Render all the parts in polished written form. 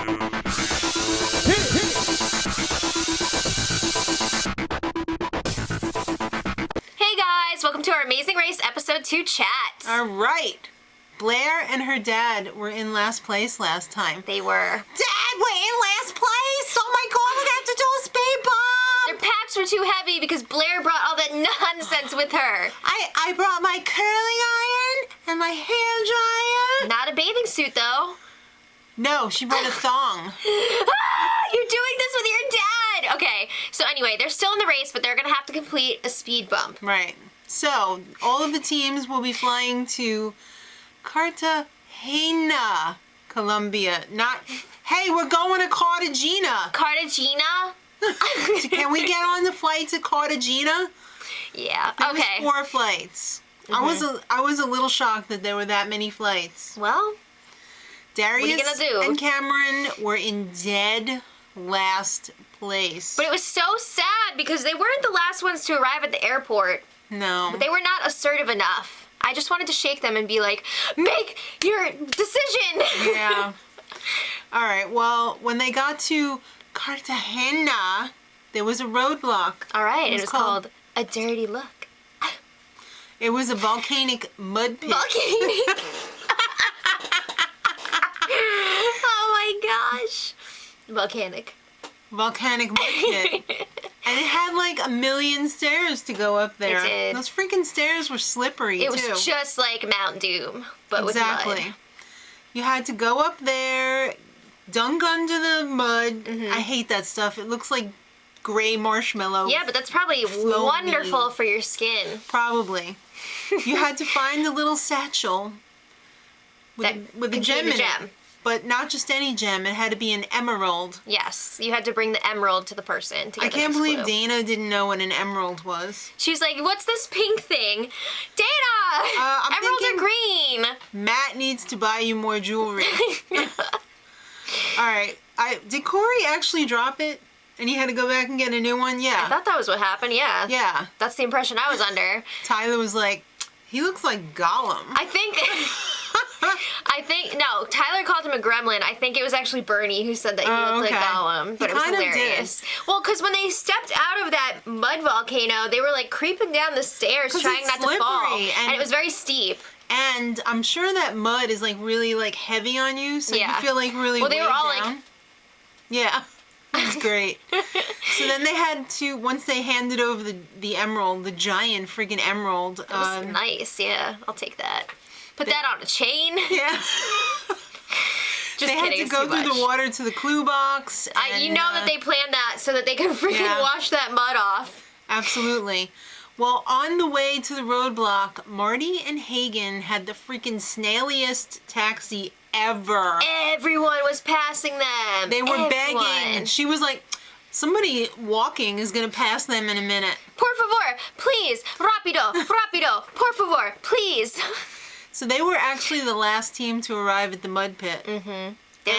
Hey guys, welcome to our Amazing Race Episode 2 chat. All right. Blair and her dad were in last place last time. They were. Dad, we're in last place! Oh my god, we're gonna have to do a speed bump! Their packs were too heavy because Blair brought all that nonsense with her. I brought my curling iron and my hair dryer. Not a bathing suit though. No, she brought a thong. You're doing this with your dad! Okay, so anyway, they're still in the race, but they're gonna have to complete a speed bump. Right. So, all of the teams will be flying to Cartagena, Colombia. Not, hey, we're going to Cartagena. Cartagena? Can we get on the flight to Cartagena? Yeah, There okay. was 4 flights. I was a little shocked that there were that many flights. Well, Darius what are you gonna do? and Cameron were in dead last place. but it was so sad because they weren't the last ones to arrive at the airport. No. But they were not assertive enough. I just wanted to shake them and be like, make your decision! Yeah. All right. Well, when they got to Cartagena, there was a roadblock. All right, it was called A Dirty Look. It was a volcanic mud pit. Volcanic. Oh my gosh. Volcanic. Volcanic mud pit. And it had like a million stairs to go up there. It did. Those freaking stairs were slippery, It too. was just like Mount Doom, but with mud. You had to go up there, dunk under the mud. Mm-hmm. I hate that stuff. It looks like gray marshmallow. Yeah, but that's probably Floaty. wonderful for your skin. Probably. You had to find the little satchel with a contained gem the in it. But not just any gem. It had to be an emerald. Yes, you had to bring the emerald to the person to get I the can't next believe clue. Dana didn't know what an emerald was. She was like, what's this pink thing? Dana! I'm Emeralds thinking- are green! Matt needs to buy you more jewelry. All right. Did Corey actually drop it? And he had to go back and get a new one? Yeah. I thought that was what happened, yeah. Yeah. That's the impression I was under. Tyler was like, he looks like Gollum. I think, no, Tyler called him a gremlin. I think it was actually Bernie who said that he looked like Gollum, but it was kind of hilarious. Well, because when they stepped out of that mud volcano, they were like creeping down the stairs 'Cause trying it's not to fall. slippery, And it was very steep. And I'm sure that mud is like really like heavy on you, so Yeah. you feel like really Well, they were weighed all, down. like- Yeah. It's great. So then they had to, once they handed over the emerald, the giant freaking emerald. It was nice, yeah. I'll take that. Put that on a chain. Yeah. Just They had kidding, to it's go too through much. the water to the clue box. You and, know that they planned that so that they could freaking Yeah. wash that mud off. Absolutely. Well, on the way to the roadblock, Marty and Hagen had the freaking snailiest taxi ever. Everyone was passing them. They were Everyone. begging. She was like, somebody walking is going to pass them in a minute. Por favor, please, rapido, rapido, por favor, please. So they were actually the last team to arrive at the mud pit. They're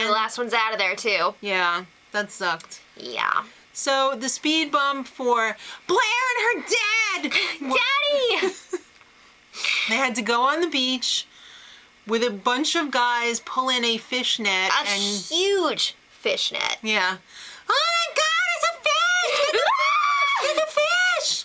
the last ones out of there too. Yeah, that sucked. Yeah. So the speed bump for Blair and her dad. Daddy! They had to go on the beach with a bunch of guys pulling a fishnet A huge fishnet. yeah. Oh my God! It's a fish! It's a fish!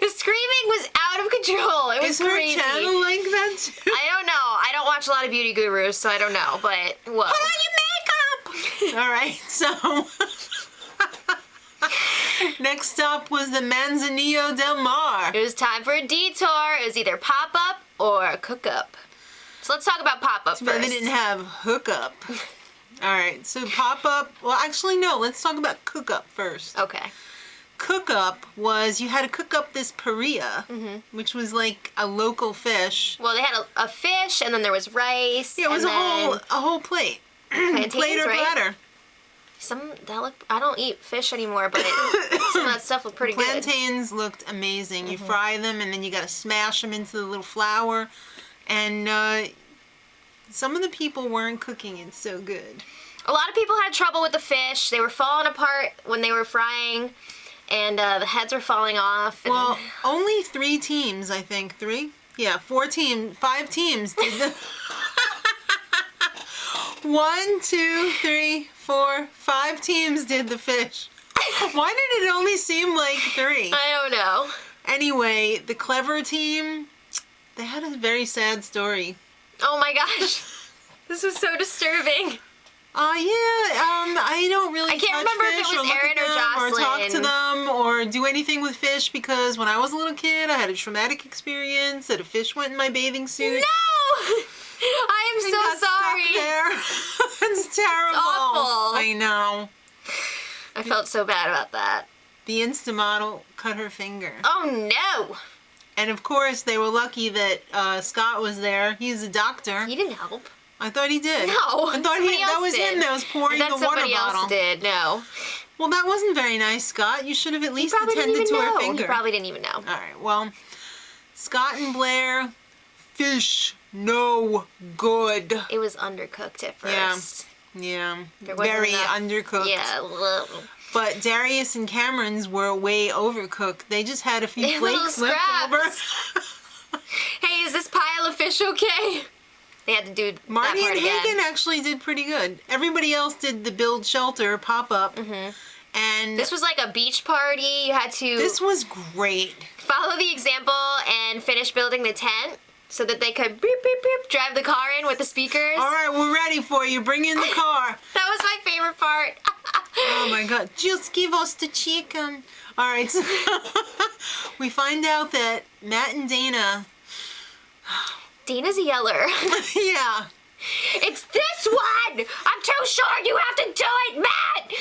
The screaming was out of control. It was Is her crazy. channel like that too? I don't know. I don't watch a lot of beauty gurus, so I don't know. But whoa. Put on your makeup! All right, so next up was the Manzanillo del Mar. It was time for a detour. It was either pop-up or cook-up. So let's talk about pop-up But first. they didn't have hookup. All right, so pop-up. Well, actually, no. Let's talk about cook-up first. Okay. Cook-up was you had to cook up this paella, which was like a local fish. Well, they had a fish, and then there was rice. Yeah, it was and a then whole plate. plantains, Plate or right? platter. I don't eat fish anymore, but some of that stuff looked pretty good. Plantains looked amazing. You fry them, and then you got to smash them into the little flour. And some of the people weren't cooking it so good. A lot of people had trouble with the fish. They were falling apart when they were frying, and the heads were falling off. And Well, only 3 teams, I think. 3? Yeah, 5 teams did the... 1, 2, 3, 4, 5 teams did the fish. Why did it only seem like 3? I don't know. Anyway, the clever team, they had a very sad story. Oh my gosh. This was so disturbing. I don't really I can't touch remember if fish it was or look Aaron at or them or talk to Jocelyn. them or do anything with fish because when I was a little kid, I had a traumatic experience that a fish went in my bathing suit. No! I am and so got sorry. Stuck there. It's terrible. It's awful. I know. I felt so bad about that. The Instamodel cut her finger. Oh no! And of course, they were lucky that Scott was there. He's a doctor. He didn't help. I thought he did. No, I thought that was did. him that was pouring the water somebody bottle. else did. No. Well, that wasn't very nice, Scott. You should have at least Probably didn't attended to even her know. finger. He probably didn't even know. All right. Well, Scott and Blair, fish no good. It was undercooked at first. Yeah. There wasn't Very enough- undercooked. Yeah. But Darius and Cameron's were way overcooked. They just had a few They had little flakes left over. Hey, is this pile of fish okay? They had to do Marty that part and again. Hagen actually did pretty good. Everybody else did the build shelter pop-up. Mm-hmm. And This was like a beach party. You had to this was great. follow the example and finish building the tent so that they could beep, beep, beep, drive the car in with the speakers. All right, we're ready for you. Bring in the car. That was my favorite part. Oh my God. Just give us the chicken. All right. So we find out that Matt and Dana. Dana's a yeller. Yeah. It's this one! I'm too short! You have to do it, Matt!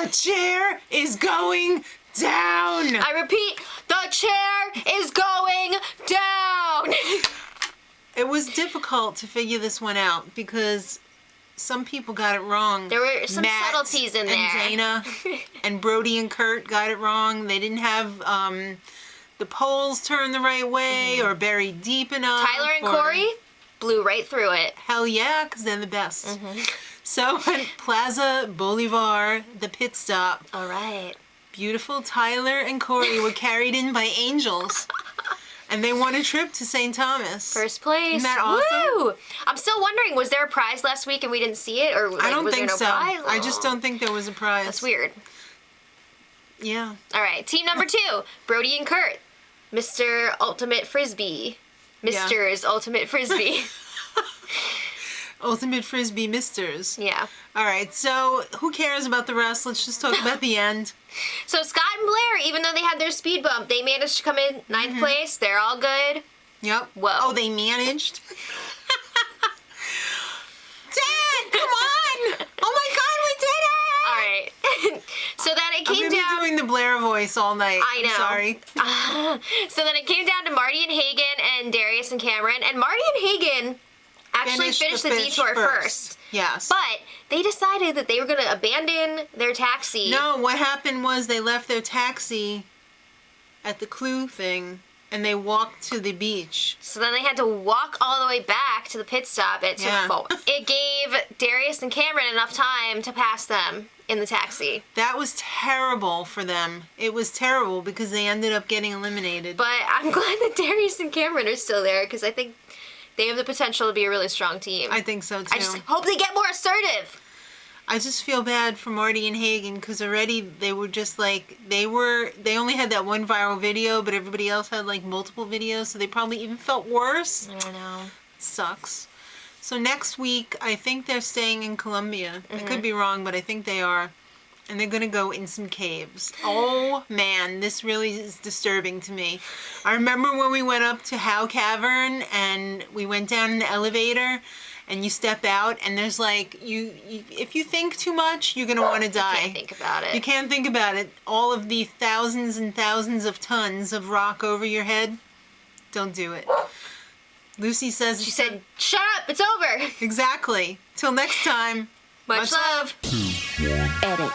The chair is going down. I repeat, the chair is going down! It was difficult to figure this one out because some people got it wrong. There were some Matt subtleties in there. And Dana and Brody and Kurt got it wrong. They didn't have the poles turned the right way or buried deep enough. Tyler and or- Corey blew right through it. Hell yeah, because they're the best. So at Plaza Bolivar, the pit stop, All right. beautiful Tyler and Corey were carried in by angels. And they won a trip to St. Thomas. First place. Isn't that awesome? Woo! I'm still wondering, was there a prize last week and we didn't see it? Or like, I don't was think there so. no prize? I just don't think there was a prize. That's weird. Yeah. All right, team number 2, Brody and Kurt. Mr. Ultimate Frisbee. Mr.'s Ultimate Frisbee. Ultimate Frisbee Misters. Yeah. All right, so who cares about the rest? Let's just talk about the end. So Scott and Blair, even though they had their speed bump, they managed to come in 9th place. They're all good. Yep. Whoa. Oh, they managed? Dad, come on! Oh my God, we did it! All right. So then it I'm came gonna be down. doing the Blair voice all night. I know. I'm sorry. So then it came down to Marty and Hagen and Darius and Cameron. And Marty and Hagen actually finished the fish detour first. Yes. But they decided that they were going to abandon their taxi. No, what happened was they left their taxi at the clue thing and they walked to the beach. So then they had to walk all the way back to the pit stop. It took It gave Darius and Cameron enough time to pass them in the taxi. That was terrible for them. It was terrible because they ended up getting eliminated. But I'm glad that Darius and Cameron are still there because I think they have the potential to be a really strong team. I think so too. I just hope they get more assertive. I just feel bad for Marty and Hagen because already they were just like, they only had that one viral video, but everybody else had like multiple videos, so they probably even felt worse. I don't know. It sucks. So next week, I think they're staying in Colombia. I could be wrong, but I think they are. And they're going to go in some caves. Oh, man, this really is disturbing to me. I remember when we went up to Howe Cavern and we went down in the elevator and you step out and there's like, if you think too much, you're going to want to die. I can't think about it. You can't think about it. All of the thousands and thousands of tons of rock over your head, don't do it. Lucy says... She said, shut up, it's over. Exactly. Till next time. Much love. Edit.